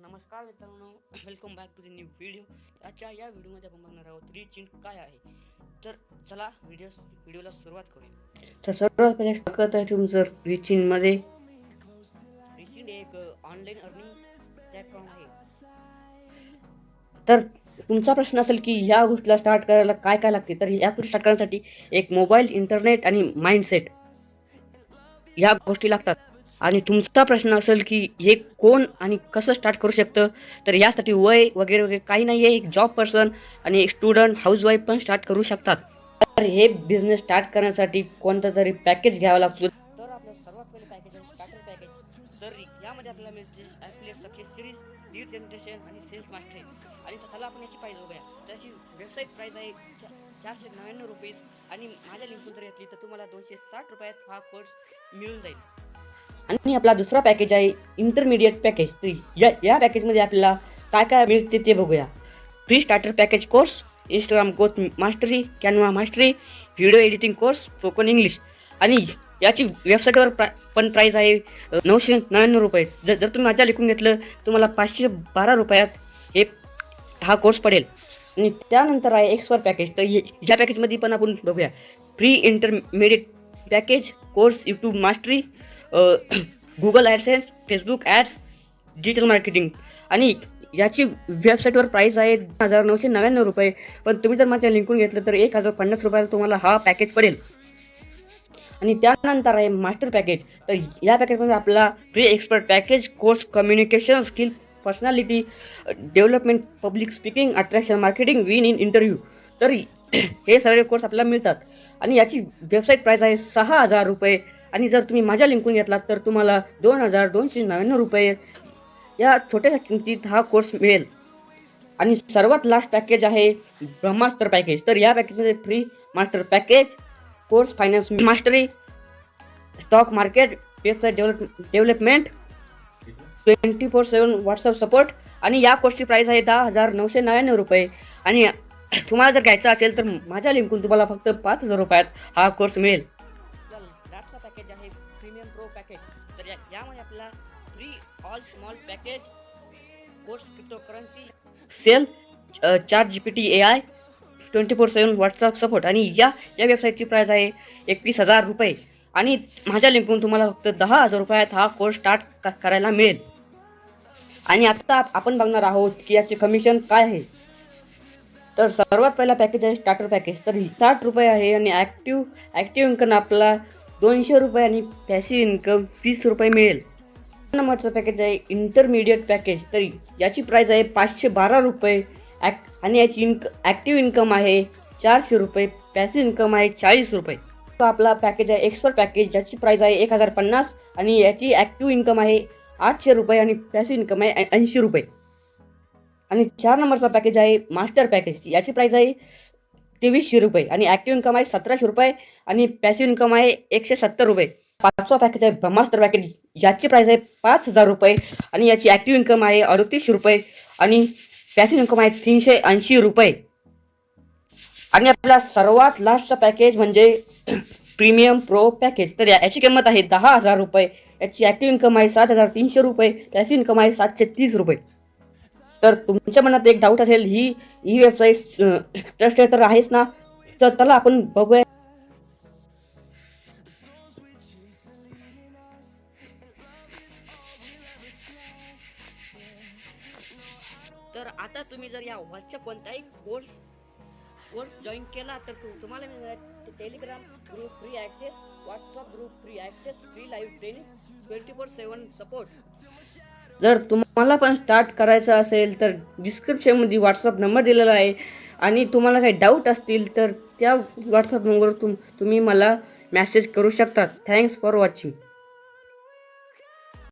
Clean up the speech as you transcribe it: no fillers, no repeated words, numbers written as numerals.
नमस्कार मित्रांनो, welcome back to the new video. आजच्या या व्हिडिओमध्ये आपण बघणार आहोत रिच इन काय आहे. तर चला व्हिडिओला सुरुवात करूया. तर सर्वात पहिले स्वागत आहे तुमचं रिच इन मध्ये. रिच इन एक ऑनलाईन अर्निंग प्लॅटफॉर्म आहे. तर तुमचा प्रश्न असेल की या गोष्टीला स्टार्ट करायला काय काय लागते. तर या गोष्टी स्टार्ट करण्यासाठी एक मोबाईल, इंटरनेट आणि माइंडसेट या गोष्टी लागतात. आणि तुमचा प्रश्न असेल की हे कोण आणि कसं स्टार्ट करू शकतं. तर यासाठी वय वगैरे वगैरे काही नाही आहे. एक जॉब पर्सन आणि एक स्टुडंट, हाऊसवाईफ पण स्टार्ट करू शकतात. तर हे बिझनेस स्टार्ट करण्यासाठी कोणता तरी पॅकेज घ्यावा लागतो. तर आपलं सर्वात पहिले पॅकेज आहे स्टार्टर पॅकेज. तर यामध्ये आपल्याला मिळते ॲफिलिएट सक्सेस सिरीज, लीड जनरेशन आणि सेल्स मास्टरी. आणि चला आपण याची प्राईस बघूया. त्याची वेबसाईट प्राईस आहे 499 रुपीज. आणि माझ्या लिंकून जर घेतली तर तुम्हाला 260 रुपयात हा कोर्स मिळून जाईल. आणि आपला दुसरा पॅकेज आहे इंटरमिडिएट पॅकेज. तर या पॅकेजमध्ये आपल्याला काय काय मिळते ते बघूया. Free starter package course, Instagram growth mastery, Canva mastery, video editing course, spoken English. आणि याची वेबसाईटवर पण प्राईस आहे 999 रुपये. जर तुम्ही माझ्या लिखून घेतलं तुम्हाला 512 रुपयात हा कोर्स पडेल. आणि त्यानंतर आहे एक्सपर्ट पॅकेज. तर या पॅकेजमध्ये पण आपण बघूया. Free intermediate package course, YouTube mastery, Google AdSense, Facebook ads, digital marketing. आणि याची वेबसाईटवर प्राईस आहे 1999 रुपये. पण तुम्ही जर माझ्या लिंकून घेतलं तर 1050 रुपयाला तुम्हाला हा पॅकेज पडेल. आणि त्यानंतर आहे मास्टर पॅकेज. तर या पॅकेजमध्ये आपला free expert package course, communication skill, personality development, public speaking, attraction marketing, win in interview. तर हे सगळे कोर्स आपल्याला मिळतात. आणि याची वेबसाईट प्राईस आहे 6000 रुपये. आणि जर तुम्ही माझ्या लिंकून घेतलात तर तुम्हाला 2299 रुपये या छोट्या किमतीत हा कोर्स मिळेल. आणि सर्वात लास्ट पॅकेज आहे ब्रह्मास्त्र पॅकेज. तर या पॅकेजमध्ये free master package course, finance mastery, stock market, website development, 24/7 WhatsApp support. आणि या कोर्सची प्राईस आहे 10,999 रुपये. आणि तुम्हाला जर घ्यायचा असेल तर माझ्या लिंकून तुम्हाला फक्त 5000 रुपयात हा कोर्स मिळेल. लॅबचा पॅकेज आहे प्रीमियम प्रो पॅकेज. तर यामध्ये आपला free all small package course, cryptocurrency, sale, chart GPT AI, 24/7 WhatsApp support. आणि या वेबसाईटची प्राईस आहे 21,000 रुपये. आणि माझ्या लिंकून तुम्हाला फक्त 10,000 रुपयात हा कोर्स स्टार्ट करायला मिळेल. आणि आता आपण बघणार आहोत की याचे कमिशन काय आहे. तर सर्वात पहिला पॅकेज आहे स्टार्टर पॅकेज. तर 60 रुपये आहे. आणि ॲक्टिव्ह इन्कम आपला 200 रुपये आणि पॅसिव्ह इन्कम 30 रुपये मिळेल. नंबरचं पॅकेज आहे इंटरमिडिएट पॅकेज. तर याची प्राईस आहे 512 रुपये. आणि याची ॲक्टिव्ह इन्कम आहे 400 रुपये, पॅसिव्ह इन्कम आहे 40 रुपये. तो आपला पॅकेज आहे एक्सपर्ट पॅकेज, ज्याची प्राईस आहे 1050. आणि याची ॲक्टिव्ह इन्कम आहे 800 रुपये आणि पॅसिव्ह इन्कम आहे 80 रुपये. आणि 4 नंबरचा पॅकेज आहे मास्टर पॅकेज. याची प्राईस आहे 2300 रुपये. आणि ॲक्टिव्ह इन्कम आहे 1700 रुपये आणि पॅसिव्ह इन्कम आहे 170 रुपये. 5वा पॅकेज आहे ब्रह्मास्त्र पॅकेज. याची प्राईस आहे 5000 रुपये. आणि याची ॲक्टिव्ह इन्कम आहे 3800 रुपये आणि पॅसिव्ह इन्कम आहे 380 रुपये. आणि आपला सर्वात लास्टचा पॅकेज म्हणजे प्रीमियम प्रो पॅकेज. तर याची किंमत आहे 10,000 रुपये. याची ॲक्टिव्ह इन्कम आहे 7300 रुपये, पॅसिव्ह इन्कम आहे 730 रुपये. तर तुमच्या मनात एक डाऊट असेल, ही वेबसाईट ट्रस्टेड तर आहेच ना. तर त्याला आपण बघूया. तर आता तुम्ही जर या व्हॉट्सअप कोणताही कोर्स जॉईन केला तर तुम्हाला मिळणार Telegram group free access, WhatsApp group free access, free live training, 24/7 support. जर तुम्हाला पण स्टार्ट करायचं असेल तर डिस्क्रिप्शनमध्ये व्हॉट्सअप नंबर दिलेला आहे. आणि तुम्हाला काही डाऊट असतील तर त्या व्हॉट्सअप नंबरवर तुम्ही मला मॅसेज करू शकता. Thanks for watching.